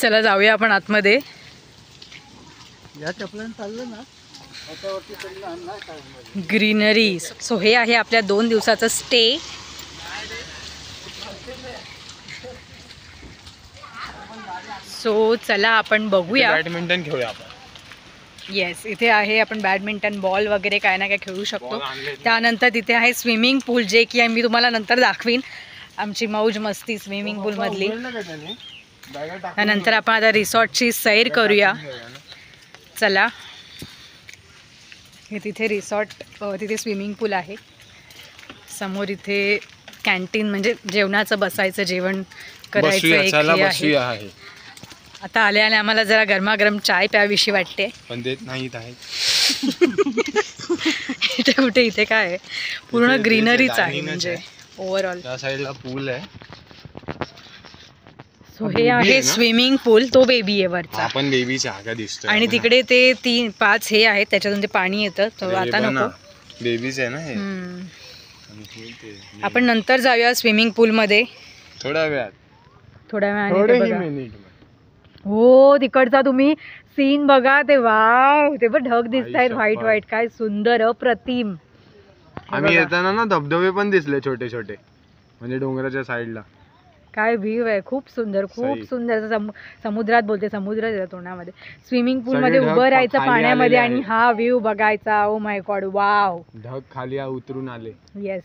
चला जाऊया आपण आतमध्ये. या चपलाने चाललं ना ग्रीनरी. सो हे आहे आपल्या 2 दिवसाचं स्टे. सो चला आपण बघूया. बॅडमिंटन खेळूया आपण. येस, इथे आहे आपण बॅडमिंटन बॉल वगैरे काय ना काय खेळू शकतो. त्यानंतर तिथे आहे स्विमिंग पूल, जे की मी तुम्हाला नंतर दाखवीन. आमची मौज मस्ती स्विमिंग पूल मधली. त्यानंतर आपण आता रिसॉर्टची सैर करूया. चला, हे तिथे रिसॉर्ट, तिथे स्विमिंग पूल आहे. समोर इथे कॅन्टीन म्हणजे जेवणाचं बसायचं, जेवण करायचं एक हे आहे. आता आल्या आम्हाला जरा गरमागरम चाय प्याविषयी वाटते, पण देत नाहीत आहे. इथे कुठे, इथे काय आहे, पूर्ण ग्रीनरीच आहे म्हणजे ओव्हरऑल. त्या साईडला पूल आहे. सो हे आहे स्विमिंग पूल, तो बेबी आहे वरचा. आपण बेबीच्या आगा दिसतोय. आणि तिकडे ते 3-5 हे आहेत, त्याच्यातून ते पाणी येतं. तर आता नको, बेबीज आहे ना हे. आपण नंतर जाऊया स्विमिंग पूल मध्ये थोड्या वेळात. थोड्या वेळाने. हो, तिकडचा तुम्ही सीन बघा, ते वाव, ते पण ढग दिसत आहेत व्हाईट व्हाईट. काय सुंदर, अप्रतिम. आम्ही येताना ना धबधबे पण दिसले छोटे छोटे, म्हणजे डोंगराच्या साईडला. काय व्ह्यू आहे, खूप सुंदर, खूप सुंदर. समुद्रात बोलते, समुद्र आहे तोंडामध्ये. स्विमिंग पूल मध्ये उभं राहायचं पाण्यामध्ये आणि हा व्ह्यू बघायचा. Oh my God, wow. ढग खाली उतरून आले. येस,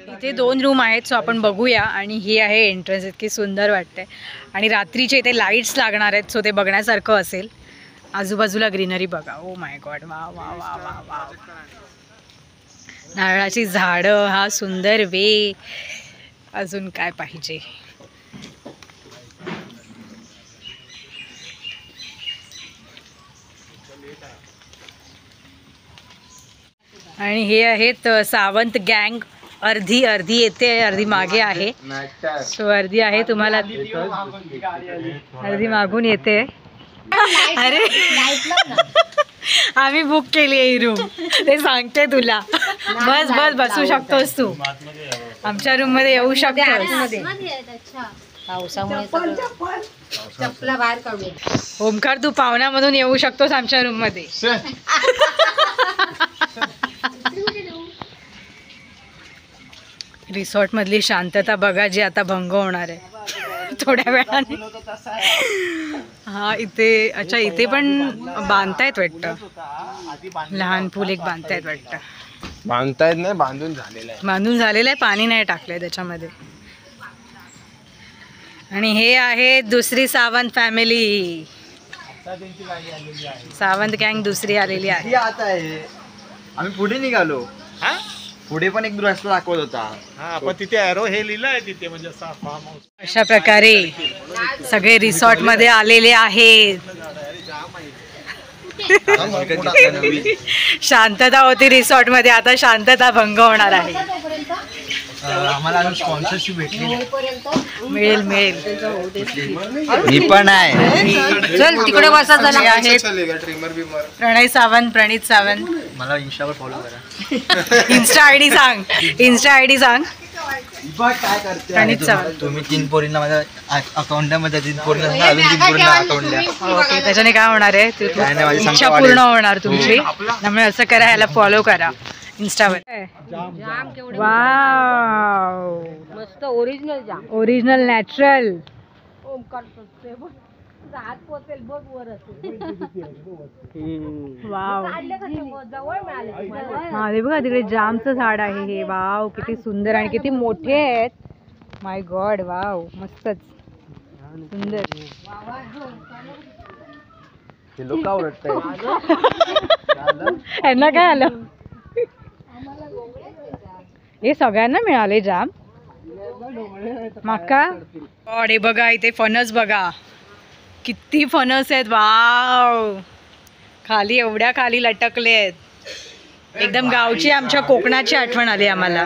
इथे 2 रूम आहेत. सो आपण बघूया. आणि हे आहे एंट्रन्स. इतकी सुंदर वाटते. आणि रात्रीचे इथे लाईट्स लागणार आहेत, सो ते बघण्यासारखं असेल. आजूबाजूला ग्रीनरी बघा. ओ माय गॉड, वा वा वा वा वा. नारळाची झाडं, हा सुंदर वे. अजून काय पाहिजे. आणि हे आहेत सावंत गँग. अर्धी येते, अर्धी मागे आहे. सो अर्धी आहे, तुम्हाला अर्धी मागून येते. अरे आम्ही बुक केली आहे ही रूम, ते सांगते तुला. बस बस, बसू शकतोस तू आमच्या रूम मध्ये, येऊ शकतोस. ओमकार, तू पाहुण्यामधून येऊ शकतोस आमच्या रूम मध्ये. रिसॉर्ट मधली शांतता बघा, जी आता भंग होणार आहे थोड्या वेळाने. हा, इथे अच्छा, इथे पण बांधतायत वाटतं. लहान पूल एक बांधतायत वाटतं. बांधतायत नाही, बांधून झालेलं आहे. बांधून झालेलं आहे, पाणी नाही टाकलंय त्याच्यामध्ये. आणि हे आहे दुसरी सावंत फॅमिली. सावंत गँग दुसरी आलेली आहे. आम्ही पुढे निघालो. पुढे पण एक रस्ता दाखवत होता. पण तिथे एरो हे लिहिलं आहे तिथे, म्हणजे फार्म हाऊस. अशा प्रकारे सगळे रिसॉर्ट मध्ये आलेले आहेत. शांतता होती रिसॉर्ट मध्ये, आता शांतता भंग होणार आहे. आम्हाला स्पॉन्सरशिप भेटली. मिळेल. मी पण आहे. चल तिकडे बसा. प्रणय सावंत, प्रणित सावंत. मला इंस्टावर फॉलो करा. इन्स्टा आयडी सांग. काय करते प्रणित सावंत. तुम्ही 3 पोरींना माझ्या अकाउंटमध्ये 3 पोरींना अजून 3 पोरींना अकाउंट द्या. ओके, त्याच्याने काय होणार आहे, इच्छा पूर्ण होणार तुमची. त्यामुळे असं करा, ह्याला फॉलो करा इंस्टावर. वाव, मस्त original jam. Original natural. Wow. हा, हे बघा तिकडे जामचं झाड आहे हे. वाव, किती सुंदर आणि किती मोठे आहेत. माय गॉड, वाव, मस्तच सुंदर. लोक आवडतंय. यांना काय आलं, हे सगळ्यांना मिळाले जाम. माका गॉड, हे बघा इथे फणस बघा, किती फणस आहेत. वाव, खाली एवढ्या खाली लटकले आहेत. एकदम गावची, आमच्या कोकणाची आठवण आली आम्हाला.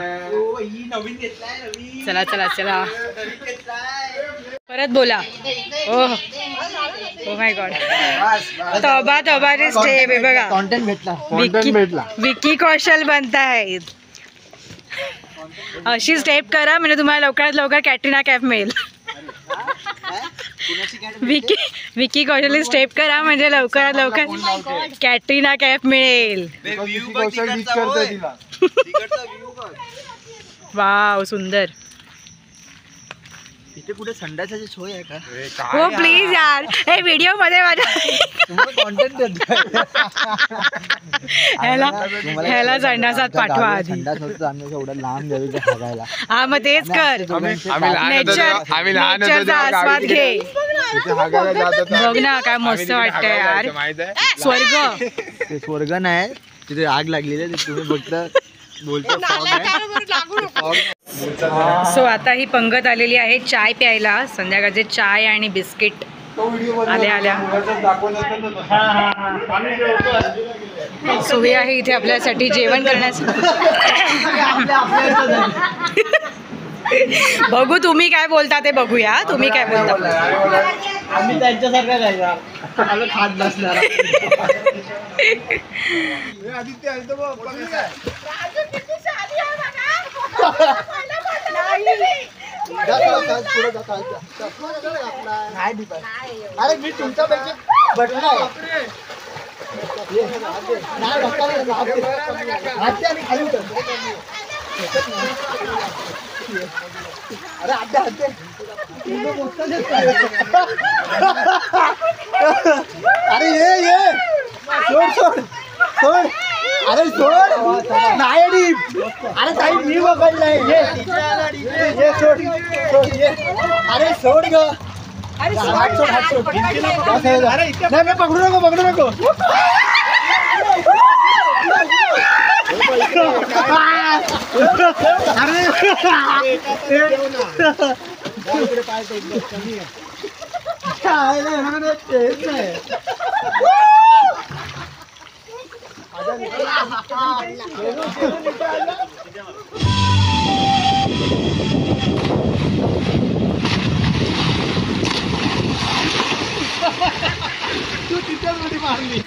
चला चला चला, परत बोला. ओह ओ माय गॉड, तोबा तोबाची स्टेप आहे बघा. कॉन्टेंट भेटला. विकी कौशल बनतायत. अशी स्टेप करा म्हणजे तुम्हाला लवकरात लवकर कॅटरीना कॅफ मिळेल. विकी विकी कौशल्य स्टेप करा म्हणजे लवकरात लवकर कॅटरीना कॅफ मिळेल. वाव सुंदर. इथे कुठे संडासाची सोय आहे का? हो प्लीज यार, हे व्हिडिओ मध्ये माझ्या कॉन्टेंट ह्याला संडासात पाठवा आधी. एवढं लांब जावे हागायला. हा मग तेच कर, नेचरचा आस्वाद घे. बघ ना काय मस्त वाटतंय यार, स्वर्ग. ते स्वर्ग नाही, तिथे आग लागलेली आहे. तुम्ही फक्त बोलतो सो आता ही पंगत आलेली आहे चाय प्यायला. संध्याकाळचे चाय आणि बिस्किट आल्या आल्या. सोही आहे इथे आपल्यासाठी जेवण करण्यासाठी. बघू तुम्ही काय बोलता ते बघूया. तुम्ही काय बोलता? आम्ही त्यांच्यासारखं जायचा खात बसणार. अरे मी तुमच्यापैकी अरे ये सोड सोड सोड. अरे सोड नाही. अरे ताई मी बघायलाय. ये सोड सोड ये. अरे सोड ग. हात सोड हात सोड. नाही मी पकडू नको. तू तिथेच उडी मारली.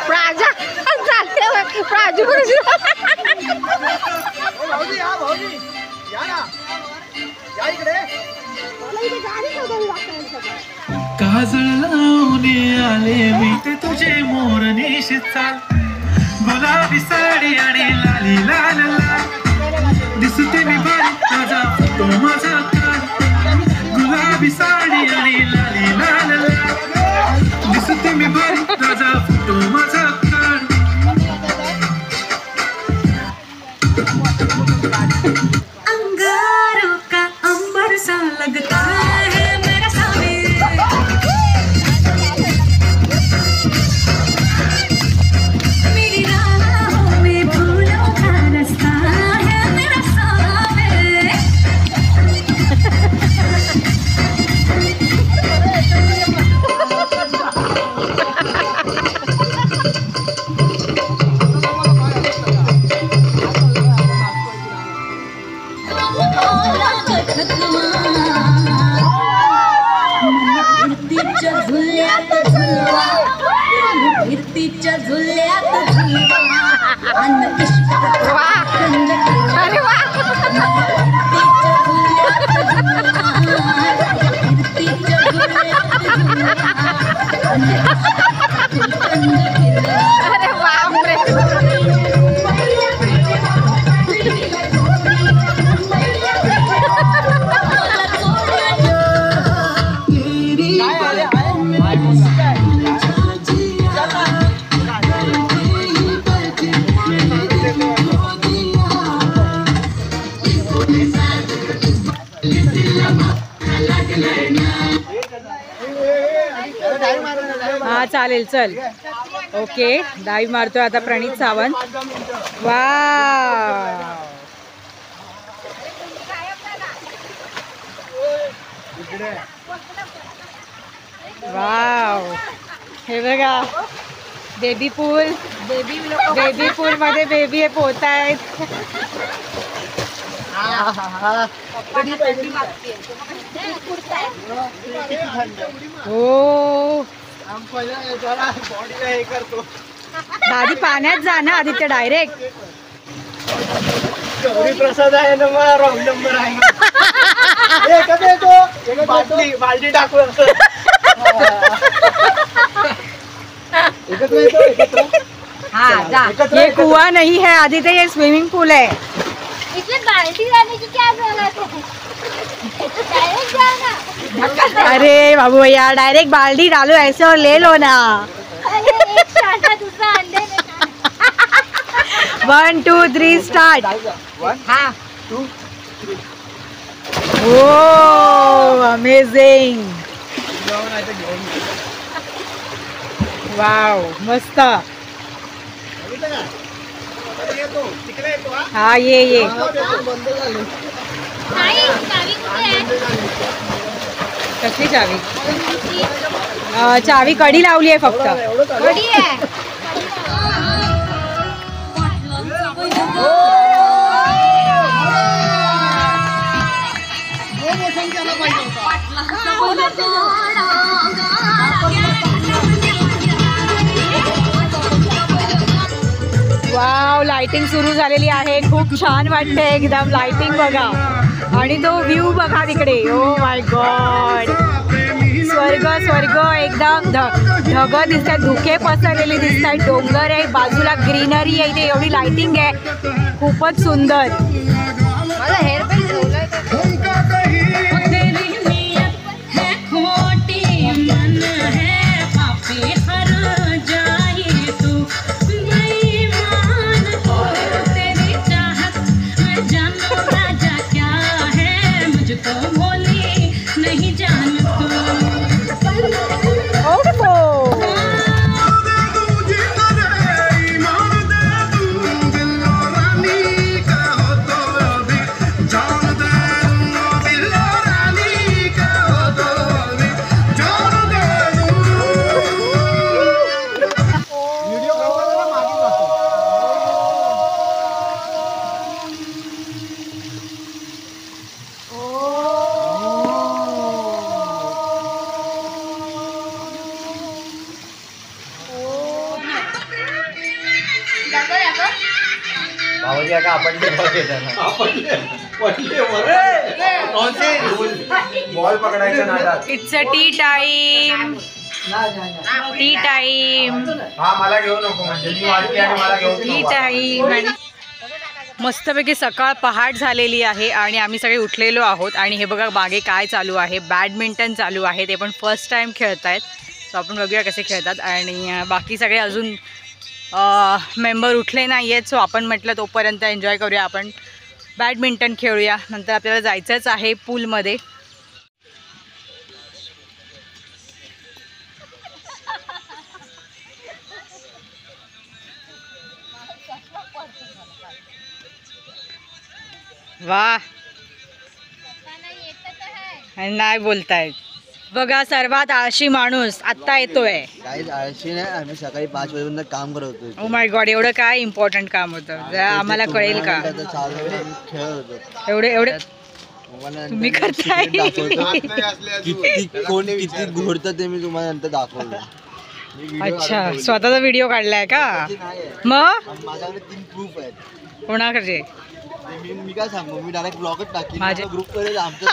प्राजू काजळ लावून आले मी ते तुझे मोरनीश चाल. गुलाबी साडी आणि लाली लाल लाल दिसते मी बारी माझा फोटो माझा काल. गुलाबी साडी आणि लाली लाल लाल दिसते मी बारी माझा फोटो माझा काल. अंगारों का अंबर सा लगता है मेरा सामी. मेरी राहों में फूलों का रास्ता है मेरा सामी. फिरतीच्या झुल्यात झुलवा अन इश्काचा कंद फिरवा. अरे वा. फिरतीच्या झुल्यात झुलवा अन इश्काचा कंद फिरवा. अरे बापरे. तेरी चालेल चल. ओके डाईव्ह मारतोय आता प्रणीत सावंत. वाव वाव हे बघा बेबी पूल मध्ये बेबी पोहत आहेत. हो दादी पाण्यात जा ना आदित्य डायरेक्ट. प्रसाद आहे ना मला रॉंग नंबर आहे. बालदी टाकून हाँ जा. ये कुआं नहीं है आदित्य, ये स्विमिंग पूल है. इसमें बाल्टी लाने की क्या जरूरत है? डायरेक्ट जाना. अरे बाबू भैया डायरेक्ट बाल्टी डालो ऐसे और ले लो ना. अरे एक स्टार्ट दूसरा अंडे में. 1 2 3 स्टार्ट. हाँ 2 3. ओ अमेजिंग. वाव मस्त. हाँ ये नाही चावी कुठे आहे? कसली चावी? चावी कडी लावली आहे फक्त. कडी आहे. वाव लाइटिंग सुरू झालेली आहे. खूप छान वाटते एकदम. लाइटिंग बघा आणि तो व्ह्यू बघा तिकडे. ओ माय गॉड स्वर्ग स्वर्ग एकदम. ढग दिसत आहेत, धुके पसरलेले दिसत आहेत, डोंगर आहे बाजूला, ग्रीनरी आहे इथे, एवढी लाइटिंग आहे खूपच सुंदर. माझा हेअर बेल्ट ठेवलाय बॉल पकडायचा नाटक. It's a T time. T time. हा मला घेऊ नको म्हणजे मी वाटते आणि मला घेऊ टी टाइम. मस्तपैकी सकाळ पहाट झालेली आहे आणि आम्ही सगळे उठलेलो आहोत. आणि हे बघा मागे काय चालू आहे, बॅडमिंटन चालू आहे. ते पण फर्स्ट टाइम खेळत आहेत. सो आपण बघूया कसे खेळतात. आणि बाकी सगळे अजून मेंबर उठले नाही आहेत. सो आपण म्हटलं तोपर्यंत एन्जॉय करूया, आपण बॅडमिंटन खेळूया. नंतर आपल्याला जायचंच आहे पूलमध्ये. वा नाही बोलतायत. बघा सर्वात आळशी माणूस आत्ता येतोय. काही आळशी नाही, आम्ही सकाळी 5 वाजेपर्यंत काम करत होतो. ओ माय गॉड एवढं काय इम्पॉर्टंट काम होतं जरा आम्हाला कळेल का? खेळत होतो एवढे तुम्ही करताय. किती घोडतं ते मी तुम्हाला नंतर दाखवलं. अच्छा स्वतःचा व्हिडिओ काढलाय का? मग माझ्याकडे 3 प्रूफ आहेत. कोणाकडे? मी काय सांगू, मी डायरेक्ट ब्लॉगच टाकेन माझ्या ग्रुप वर. आमच्या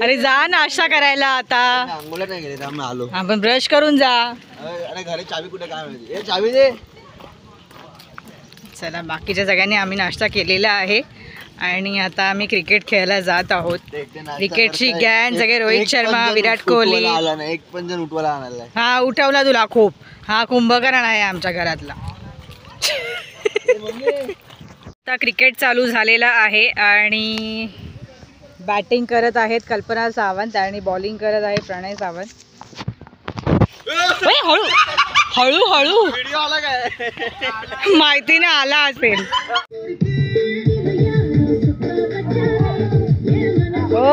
अरे जा नाश्ता करायला आता. अंघोळा नाही गेले आम्ही आलो. आपण ब्रश करून जा. अरे घरी चावी कुठे काय माहिती. ए चावी दे. चला बाकीच्या सगळ्यांनी आम्ही नाश्ता केलेला आहे आणि आता आम्ही क्रिकेट खेळायला जात आहोत. क्रिकेटची गॅन सगळे रोहित शर्मा, विराट कोहली. आला नाही एक पण जण उठवायला आणायला. हा उठवला तुला खूप. हा कुंभकर्ण आहे आमच्या घरातला. आता क्रिकेट चालू झालेला आहे आणि बॅटिंग करत आहेत कल्पना सावंत आणि बॉलिंग करत आहे प्रणय सावंत. हळू हळू हळू माहिती ना आला असेल. हो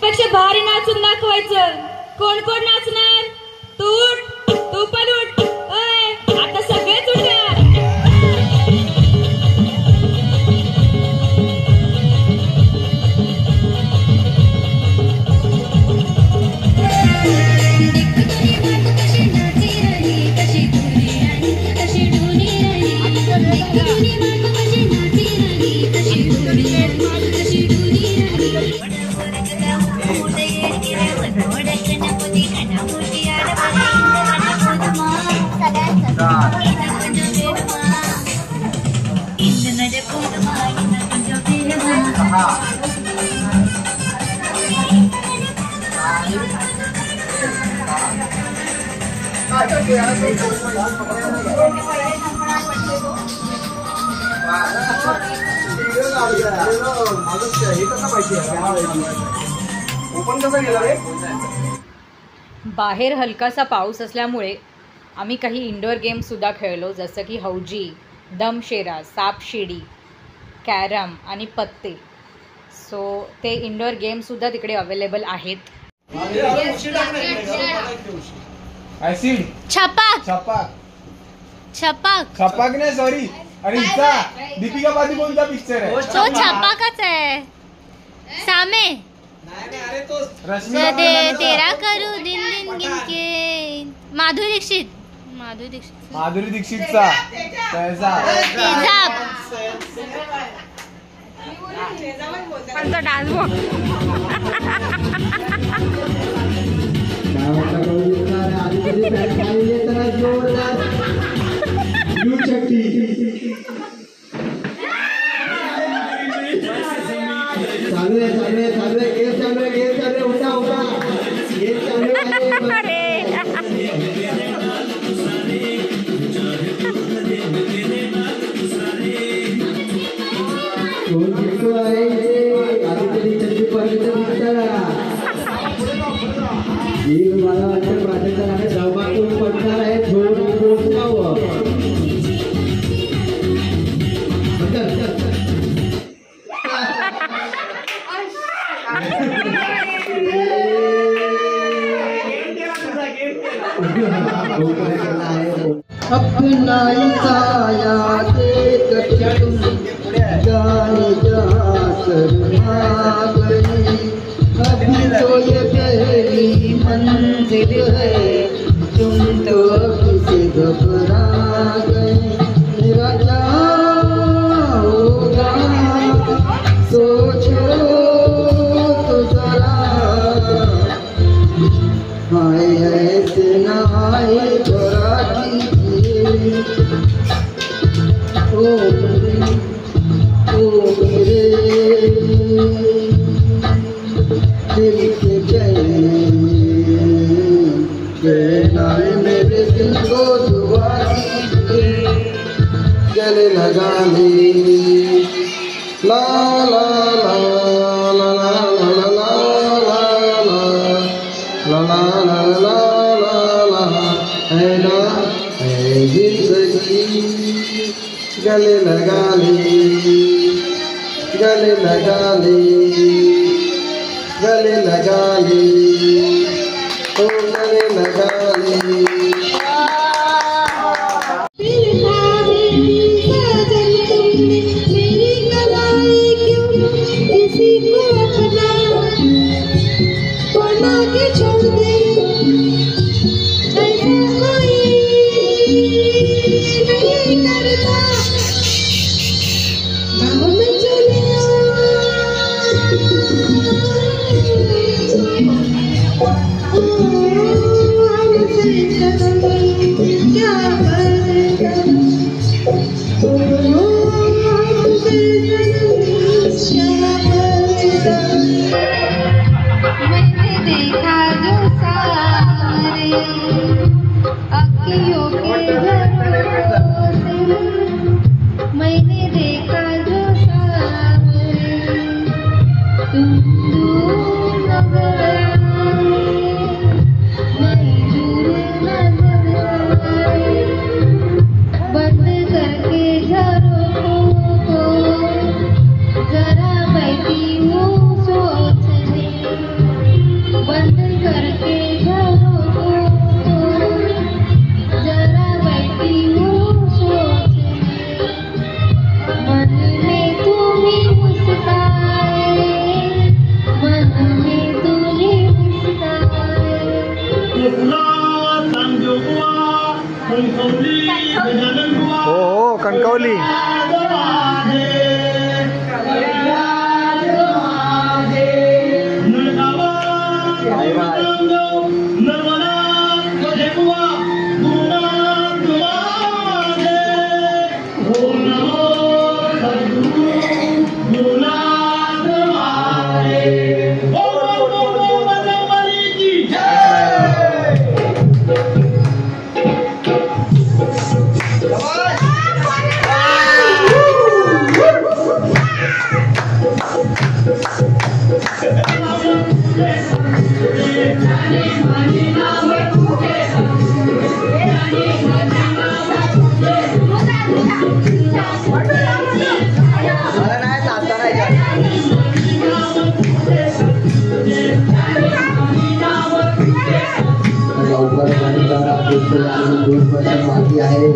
पेक्षा भारी नाचून दाखवायचं. कोण कोण नाचणार? तू पण उठ. आता सगळेच उठा. बाहेर हलकासा पाऊस असल्यामुळे आम्ही काही इंडोर गेम्स सुद्धा खेळलो, जसं की हौजी, दमशेरा, सापशिडी, कॅरम आणि पत्ते. सो ते इंडोर गेमसुद्धा तिकडे अवेलेबल आहेत. ऍसिड छपाक छपाक छपाक छपाक नाही सॉरी. आणि हिचा दीपिका पादुकोणचा पिक्चर आहे तो छपाकच आहे. सामे रश्मी तेरा करू दिन दिन गिनके. माधुरी दीक्षितचा डान्स बघ. अपना साया देख तुम जाने जा शर्मा गई. अभी तो ये पहली मंजिल है, तुम तो अभी से घबरा गए. मेरा क्या होगा सोचो तो जरा. हाय ऐसे ना आए बड़ा दिल के चैन मेरे दिल को दुआ कीजिए. गले लगा ले ला ला ला ला ला ला ला ला ला ला ला ला है ना है जिंदगी. गले लगा ले गले लगा ले गले लगा ले तो गले लगा ले. हो कणकवली. बाकी आहे.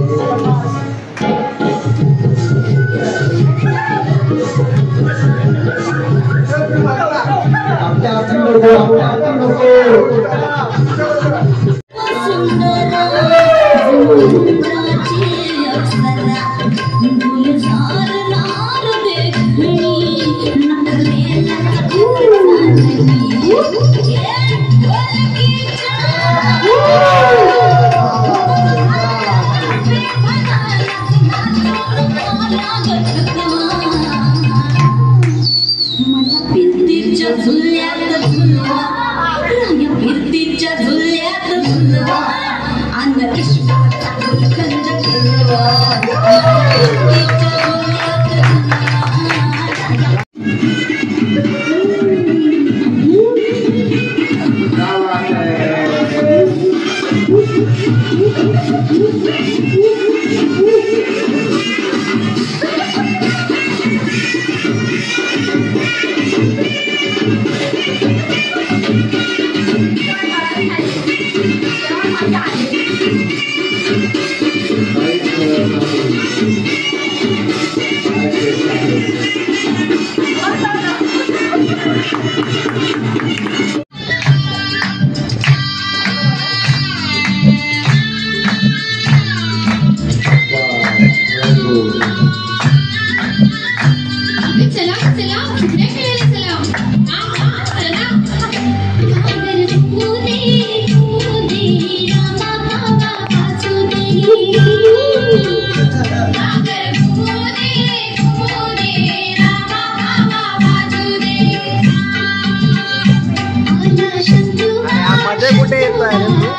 कुठे येतोय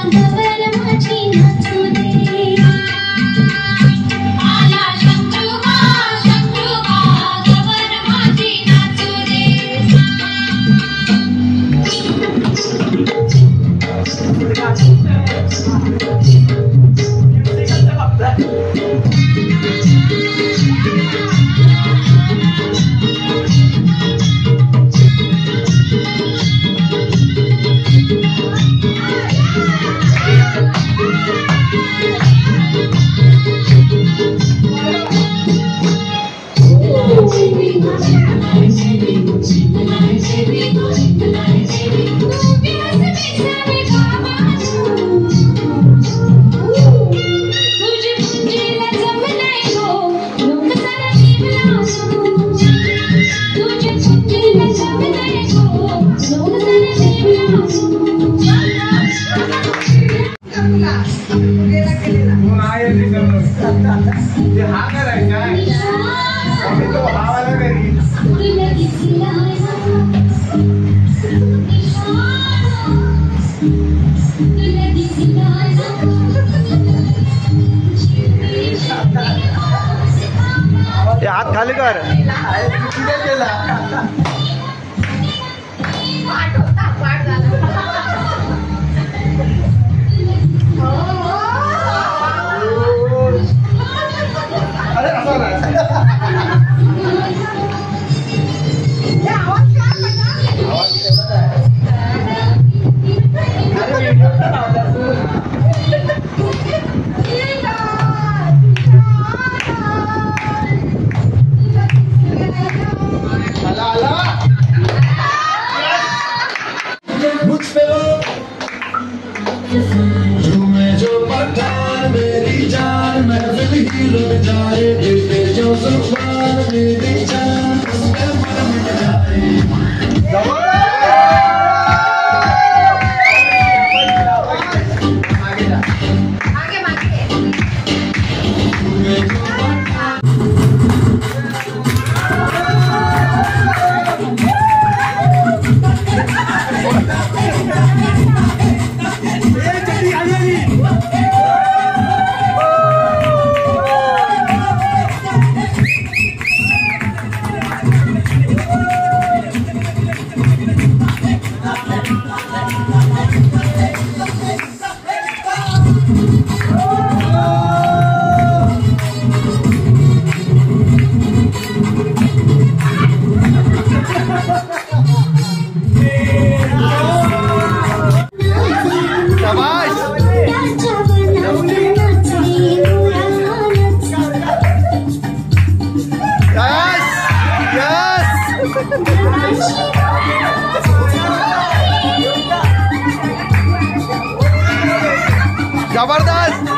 हा करायचा तो हा वाला घरी हात खाली कर जबरदस्त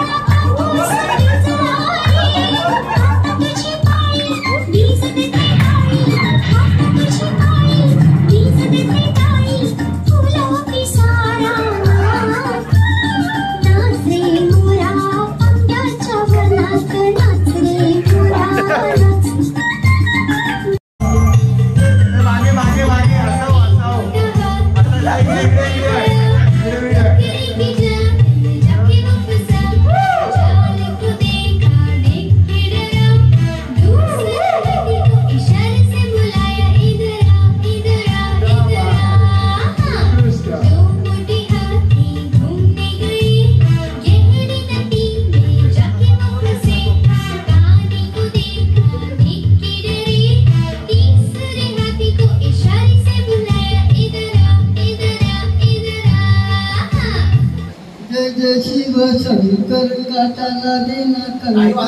शिव शंकर काटाला देना कविता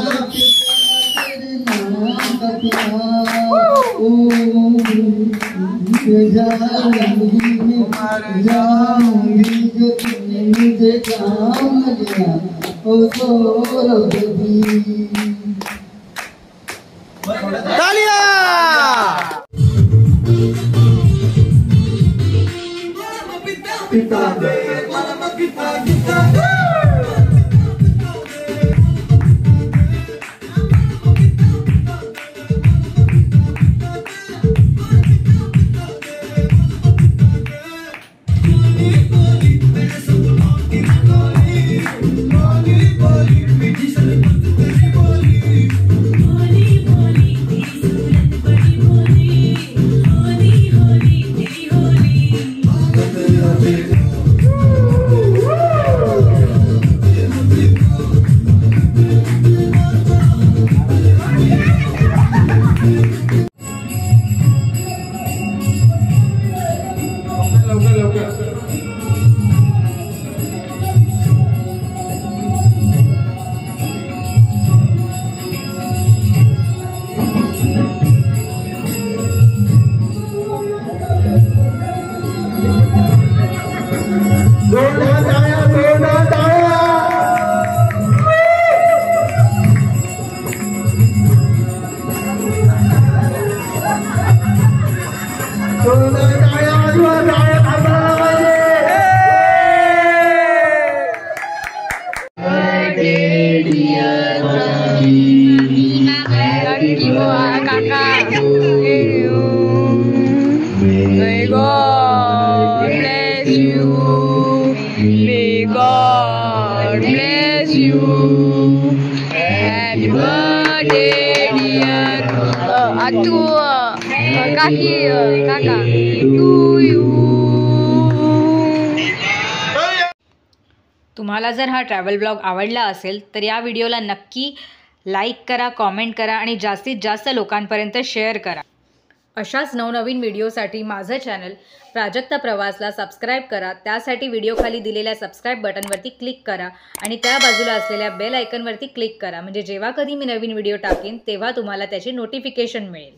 जाऊंगी जो तुमने मुझे काम दिया ओ तालिया God bless you. Happy birthday dear Atu Kaki Kaka to you. तुम्हाला जर हा ट्रॅव्हल ब्लॉग आवडला असेल तर या व्हिडिओला नक्की लाईक करा, कॉमेंट करा आणि जास्तीत जास्त लोकांपर्यंत शेअर करा. अशाच नवनवीन व्हिडिओसाठी माझं चॅनल प्राजक्ता प्रवासला सबस्क्राईब करा. त्यासाठी व्हिडिओ खाली दिलेल्या सबस्क्राईब बटनवरती क्लिक करा आणि त्या बाजूला असलेल्या बेल आयकॉनवरती क्लिक करा. म्हणजे जेव्हा कधी मी नवीन व्हिडिओ टाकेन तेव्हा तुम्हाला त्याची नोटिफिकेशन मिळेल.